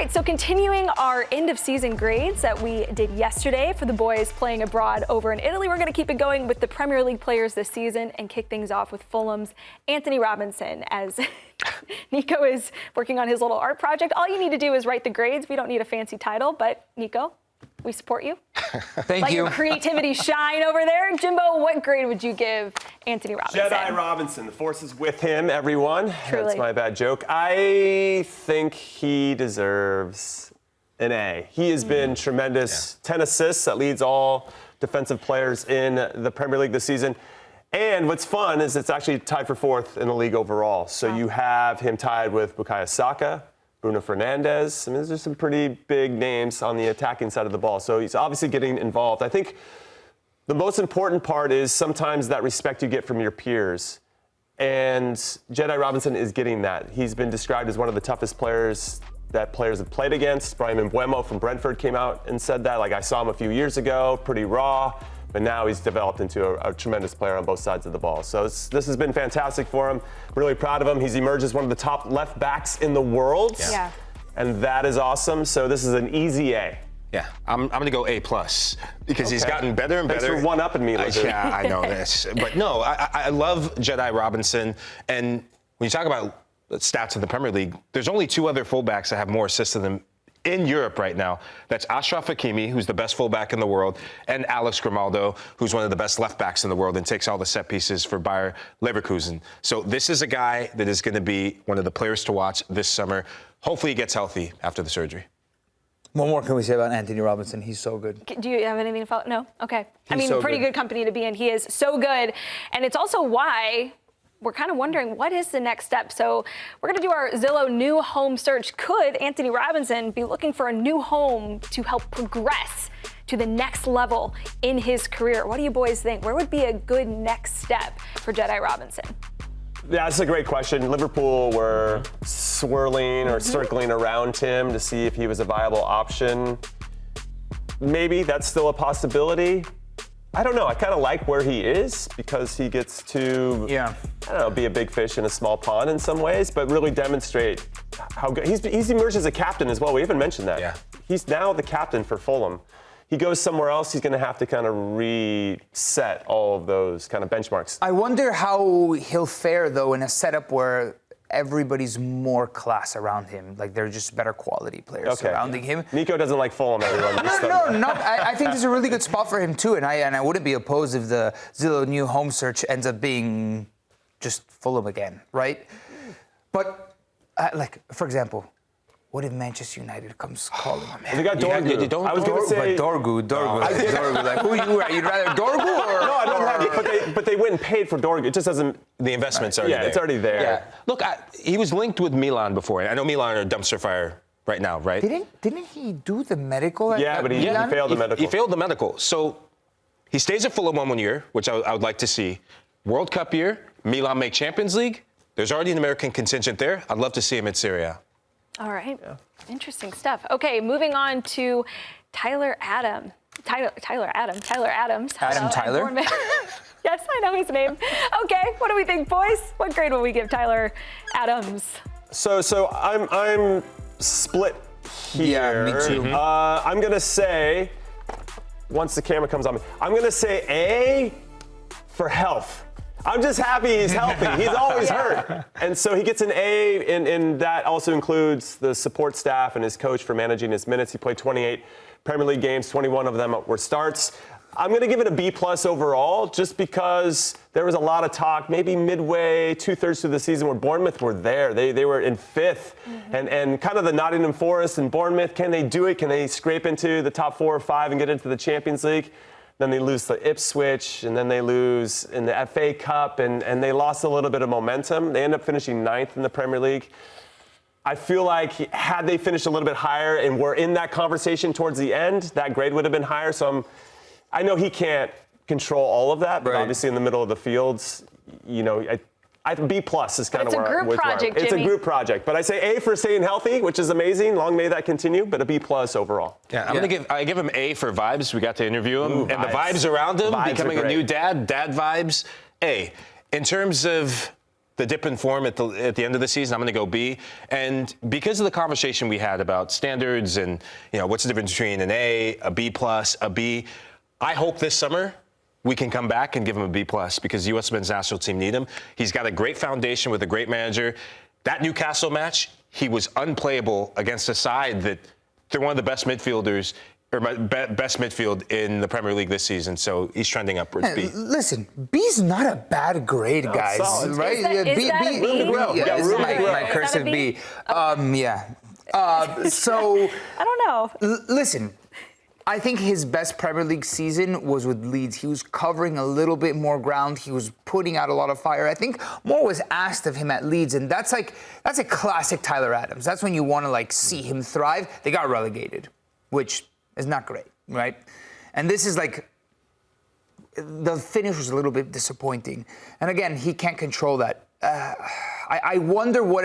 right, so continuing our end-of-season grades that we did yesterday for the boys playing abroad over in Italy, we're going to keep it going with the Premier League players this season and kick things off with Fulham's Antonee Robinson. As Nico is working on his little art project, all you need to do is write the grades. We don't need a fancy title, but Nico, we support you. Thank Let you. your creativity shine over there. Jimbo, what grade would you give Antonee Robinson? Jedi Robinson. The force is with him, everyone. Truly. That's my bad joke. I think he deserves an A. He has been tremendous. 10 assists. That leads all defensive players in the Premier League this season. And what's fun is it's actually tied for 4th in the league overall. So you have him tied with Bukayo Saka, Bruno Fernandes. I mean, there's some pretty big names on the attacking side of the ball. So he's obviously getting involved. I think the most important part is sometimes that respect you get from your peers. And Jedi Robinson is getting that. He's been described as one of the toughest players that players have played against. Brian Mbeumo from Brentford came out and said that. Like, I saw him a few years ago, pretty raw. But now he's developed into a tremendous player on both sides of the ball. So this has been fantastic for him. Really proud of him. He's emerged as one of the top left backs in the world. Yeah. And that is awesome. So this is an easy A. Yeah, I'm going to go A+, because he's gotten better and better. Thanks for one-upping me, Lahoud. Yeah, I know this. But no, I love Jedi Robinson. And when you talk about stats in the Premier League, there's only 2 other fullbacks that have more assists than him in Europe right now. That's Achraf Hakimi, who's the best fullback in the world, and Alex Grimaldo, who's one of the best left backs in the world and takes all the set pieces for Bayer Leverkusen. So this is a guy that is going to be one of the players to watch this summer. Hopefully he gets healthy after the surgery. What more can we say about Antonee Robinson? He's so good. Do you have anything to follow? No? Okay. I mean, so pretty good. good company to be in. He is so good. And it's also why we're kind of wondering, what is the next step? So we're going to do our Zillow new home search. Could Antonee Robinson be looking for a new home to help progress to the next level in his career? What do you boys think? Where would be a good next step for Jedi Robinson? Yeah, that's a great question. Liverpool were swirling or circling around him to see if he was a viable option. Maybe that's still a possibility. I don't know. I kind of like where he is because he gets to, I don't know, be a big fish in a small pond in some ways, but really demonstrate how good. He's emerged as a captain as well. We haven't mentioned that. Yeah. He's now the captain for Fulham. He goes somewhere else, he's going to have to kind of reset all of those kind of benchmarks. I wonder how he'll fare, though, in a setup where everybody's more class around him. Like, they're just better quality players surrounding him. Nico doesn't like Fulham, everyone. I think there's a really good spot for him, too. And I wouldn't be opposed if the Zillow new home search ends up being just Fulham again, right? But, like, for example, what if Manchester United comes calling him? They got Dorgu. I was going to say Dorgu. Like, who you? You'd rather Dorgu or? No, I don't have it. But they went and paid for Dorgu. It just doesn't. The investment's already there. Yeah, it's already there. Yeah. Look, he was linked with Milan before. I know Milan are a dumpster fire right now, right? Didn't he do the medical? But he failed the medical. He failed the medical. So he stays at Fulham 1 year, which I would like to see. World Cup year, Milan make Champions League. There's already an American contingent there. I'd love to see him at Serie A. All right. Yeah. Interesting stuff. Okay, moving on to Tyler Adams. Adam Tyler? Yes, I know his name. Okay, what do we think, boys? What grade will we give Tyler Adams? So I'm split here. Yeah, me too. I'm going to say, once the camera comes on me, I'm going to say A for health. I'm just happy he's healthy. He's always hurt. And so he gets an A, and that also includes the support staff and his coach for managing his minutes. He played 28 Premier League games, 21 of them were starts. I'm going to give it a B+ overall, just because there was a lot of talk, maybe midway, 2/3 through the season, where Bournemouth were there. They were in 5th. And kind of the Nottingham Forest and Bournemouth, can they do it? Can they scrape into the top 4 or 5 and get into the Champions League? Then they lose to Ipswich, and then they lose in the FA Cup, and they lost a little bit of momentum. They end up finishing 9th in the Premier League. I feel like had they finished a little bit higher and were in that conversation towards the end, that grade would have been higher. So I know he can't control all of that, but obviously in the middle of the fields, you know, B+ is kind of where it's a group project, It's a group project, but I say A for staying healthy, which is amazing. Long may that continue, but a B+ overall. Yeah, I give him A for vibes. We got to interview him, and the vibes around him, becoming a new dad vibes. A. In terms of the dip in form at the end of the season, I'm going to go B. And because of the conversation we had about standards and, what's the difference between an A, a B+, a B, I hope this summer we can come back and give him a B+, because the U.S. men's national team need him. He's got a great foundation with a great manager. That Newcastle match, he was unplayable against a side that they're one of the best midfielders, or best midfield in the Premier League this season. So he's trending upwards. B. Listen, B's not a bad grade, guys. Solid. Right? Is that a B? Yeah, Room to grow. my cursive B. Yeah. So I don't know. Listen, I think his best Premier League season was with Leeds. He was covering a little bit more ground. He was putting out a lot of fire. I think more was asked of him at Leeds, and that's a classic Tyler Adams. That's when you want to see him thrive. They got relegated, which is not great, right? And this is the finish was a little bit disappointing. And again, he can't control that. I wonder what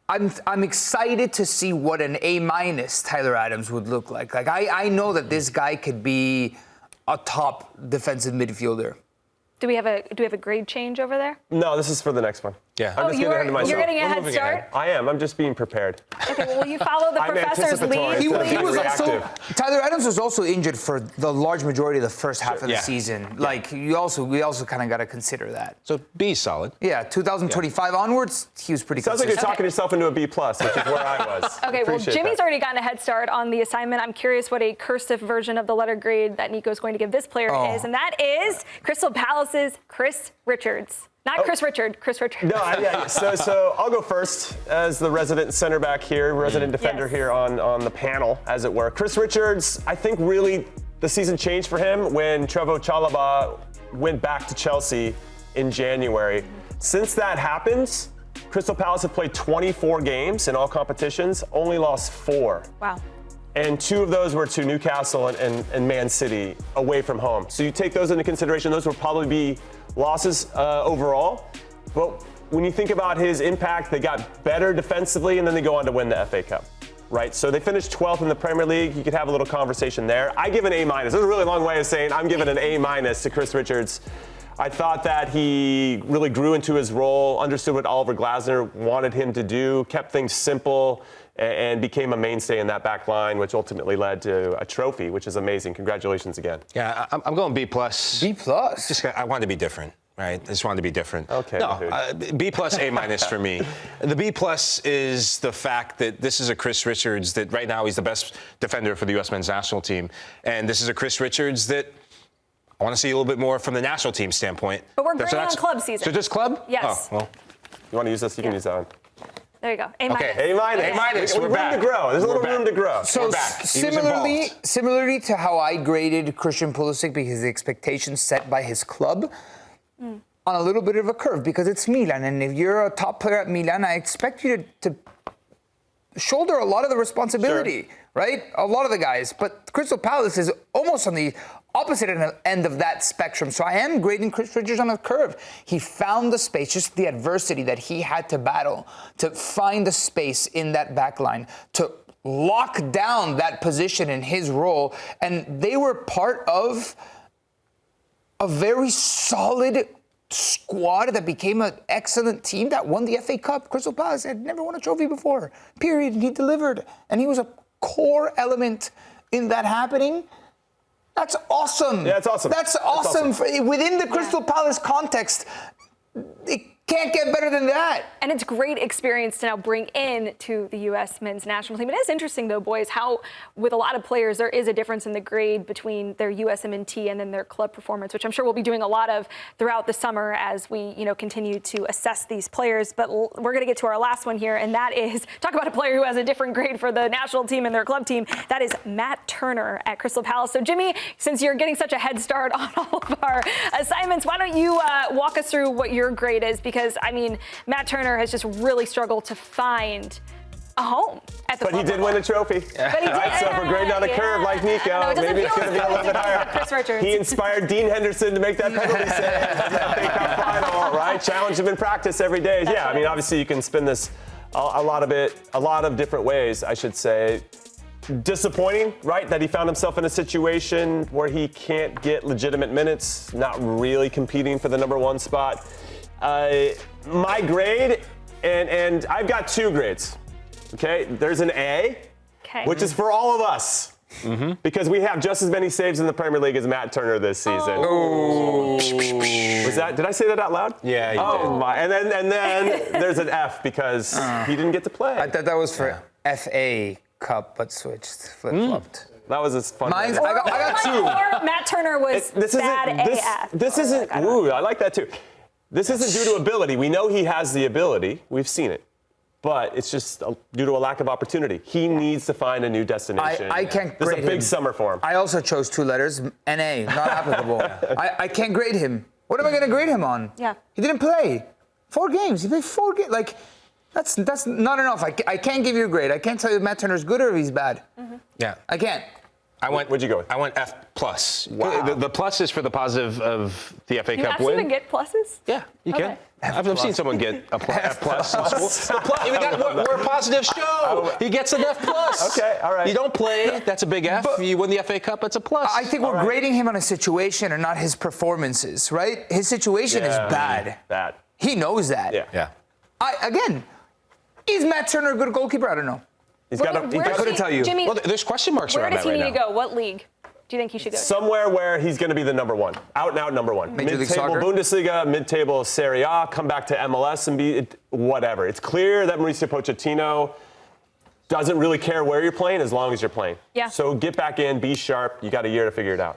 I'm excited to see what an A- Tyler Adams would look like. I know that this guy could be a top defensive midfielder. Do we have a grade change over there? No, this is for the next one. Yeah. I'm just getting ahead of myself. You're getting a head start? I am. I'm just being prepared. Okay, well, you follow the I'm professor's anticipatory. lead. He Instead of was being also reactive. Tyler Adams was also injured for the large majority of the first half of the Yeah. season. We also kind of got to consider that. So B's solid. Yeah, 2025 onwards, he was pretty Sounds like you're consistent. talking yourself into a B+, which is where I was. Okay, well, Appreciate Jimmy's that. already gotten a head start on the assignment. I'm curious what a cursive version of the letter grade that Nico's going to give this player is, and that is Crystal Palace's Chris Richards. Not Chris Richard, Chris Richards. No, yeah. So I'll go first as the resident center back here, resident defender here on the panel, as it were. Chris Richards, I think really the season changed for him when Trevoh Chalobah went back to Chelsea in January. Since that happened, Crystal Palace have played 24 games in all competitions, only lost 4. Wow. And 2 of those were to Newcastle and Man City away from home. So you take those into consideration, those will probably be losses overall. But when you think about his impact, they got better defensively, and then they go on to win the FA Cup, right? So they finished 12th in the Premier League. You could have a little conversation there. I give an A-. This is a really long way of saying I'm giving an A- to Chris Richards. I thought that he really grew into his role, understood what Oliver Glasner wanted him to do, kept things simple, and became a mainstay in that back line, which ultimately led to a trophy, which is amazing. Congratulations again. Yeah, I'm going B+. B+. I wanted to be different, right? I just wanted to be different. Okay. No, B+, A- for me. The B+ is the fact that this is a Chris Richards that right now he's the best defender for the U.S. men's national team. And this is a Chris Richards that I want to see a little bit more from the national team standpoint. But we're bringing on club season. So just club? Yes. Oh, well. You want to use this? You can use that one. There you go. A-. Okay. A-. We're Room back. to grow. There's a little We're room to grow. So back. He was involved. similarly to how I graded Christian Pulisic because the expectations set by his club, on a little bit of a curve because it's Milan, and if you're a top player at Milan, I expect you to shoulder a lot of the responsibility, right? A lot of the guys, but Crystal Palace is almost on the opposite end of that spectrum. So I am grading Chris Richards on a curve. He found the space, just the adversity that he had to battle to find the space in that back line, to lock down that position in his role. And they were part of a very solid squad that became an excellent team that won the FA Cup. Crystal Palace had never won a trophy before, period. And he delivered. And he was a core element in that happening. That's awesome. Yeah, it's awesome. That's awesome. Within the Crystal Palace context, it can't get better than that. And it's great experience to now bring in to the U.S. men's national team. It is interesting, though, boys, how with a lot of players, there is a difference in the grade between their USMNT and then their club performance, which I'm sure we'll be doing a lot of throughout the summer as we, continue to assess these players. But we're going to get to our last one here, and that is talk about a player who has a different grade for the national team and their club team. That is Matt Turner at Crystal Palace. So, Jimmy, since you're getting such a head start on all of our assignments, why don't you walk us through what your grade is? Because, Matt Turner has just really struggled to find a home at the But he did win a trophy. But he did. So if we're grading on a curve like Nico, maybe it's going to be a little bit higher. Chris Richards. He inspired Dean Henderson to make that penalty save in that FA Cup final, right? Challenge him in practice every day. Yeah, obviously you can spin this a lot of different ways, I should say. Disappointing, right, that he found himself in a situation where he can't get legitimate minutes, not really competing for the number 1 spot. my grade, and I've got 2 grades. Okay, there's an A, which is for all of us. Because we have just as many saves in the Premier League as Matt Turner this season. Was that? Did I say that out loud? Yeah, you did. And then there's an F because he didn't get to play. I thought that was for FA Cup, but switched, flip-flopped. That was as fun. Mine's, I got 2. Or Matt Turner was bad AF. This isn't. Ooh, I like that too. This isn't due to ability. We know he has the ability. We've seen it. But it's just due to a lack of opportunity. He needs to find a new destination. I can't This grade is a big him. summer for him. I also chose 2 letters, NA, not applicable. I can't grade him. What am I going to grade him on? Yeah. He didn't play 4 games. He played 4 games. Like, that's not enough. I can't give you a grade. I can't tell you if Matt Turner's good or if he's bad. Yeah. I can't. What'd you go with? I went F+. Wow. The plus is for the positive of the FA You Cup actually win. even get pluses? Yeah, you Okay. can. I've seen someone get a F plus in school. We're a positive show. He gets an F plus. Okay, all right. You don't play, that's a big F. You win the FA Cup, that's a plus. I think we're grading him on a situation and not his performances, right? His situation is bad. Bad. He knows that. Yeah. Again, is Matt Turner a good goalkeeper? I don't know. He's got Where to. does couldn't tell you. Jimmy, Well, there's question marks where around does that he right need to now. go? What league do you think he should go to? Somewhere where he's going to be the number 1, out and out number 1. Major League Mid-table Soccer? Bundesliga, mid-table Serie A, come back to MLS and be whatever. It's clear that Mauricio Pochettino doesn't really care where you're playing as long as you're playing. Yeah. So get back in, be sharp. You got a year to figure it out.